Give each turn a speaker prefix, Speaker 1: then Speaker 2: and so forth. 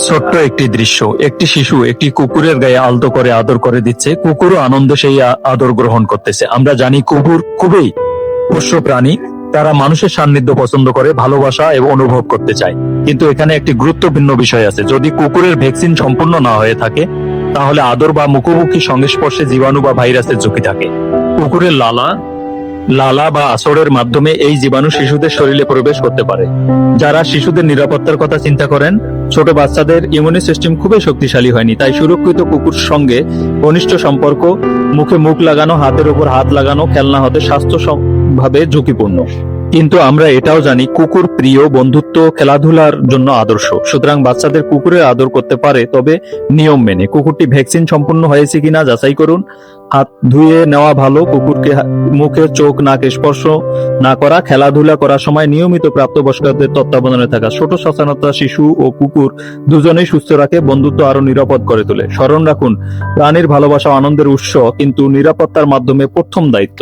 Speaker 1: ছোট্ট একটি দৃশ্য, একটি শিশু একটি কুকুরের গায়ে আলতো করে আদর করে দিচ্ছে। কুকুরও আনন্দে সেই আদর গ্রহণ করতেছে। আমরা জানি কুকুর খুবই পোষ্য প্রাণী, তারা মানুষের সান্নিধ্য পছন্দ করে, ভালোবাসা এবং অনুভব করতে চায়। কিন্তু এখানে একটি গুরুত্বপূর্ণ বিষয় আছে, যদি কুকুরের ভ্যাকসিন সম্পূর্ণ না হয়ে থাকে তাহলে আদর বা মুখোমুখি সংস্পর্শে জীবাণু বা ভাইরাসের ঝুঁকি থাকে। কুকুরের লালা বা আঁচড়ের মাধ্যমে এই জীবাণু শিশুদের শরীরে প্রবেশ করতে পারে। যারা শিশুদের নিরাপত্তার কথা চিন্তা করেন, ছোট বাচ্চাদের ইমিউনি সিস্টেম খুবই শক্তিশালী হয়নি, তাই সুরক্ষিত কুকুর সঙ্গে ঘনিষ্ঠ সম্পর্ক, মুখে মুখ লাগানো, হাতের উপর হাত লাগানো খেলনা হতে স্বাস্থ্যভাবে ঝুঁকিপূর্ণ। কিন্তু আমরা এটাও জানি কুকুর প্রিয়, বন্ধুত্ব, খেলাধুলার জন্য আদর্শ। সুতরাং বাচ্চাদের কুকুরের আদর করতে পারে, তবে নিয়ম মেনে। কুকুরটি ভ্যাকসিন সম্পূর্ণ হয়েছে কিনা যাচাই করুন। হাত ধুয়ে নেওয়া ভালো। কুকুরকে মুখে, চোখ, নাক স্পর্শ না করা। খেলাধুলা করার সময় নিয়মিত প্রাপ্তবয়স্কদের তত্ত্বাবধানে থাকা। ছোট সচেতনতা শিশু ও কুকুর দুজনেই সুস্থ রাখে, বন্ধুত্ব আরো নিরাপদ করে তোলে। স্মরণ রাখুন, প্রাণীর ভালোবাসা আনন্দের উৎস, কিন্তু নিরাপত্তার মাধ্যমে প্রথম দায়িত্ব।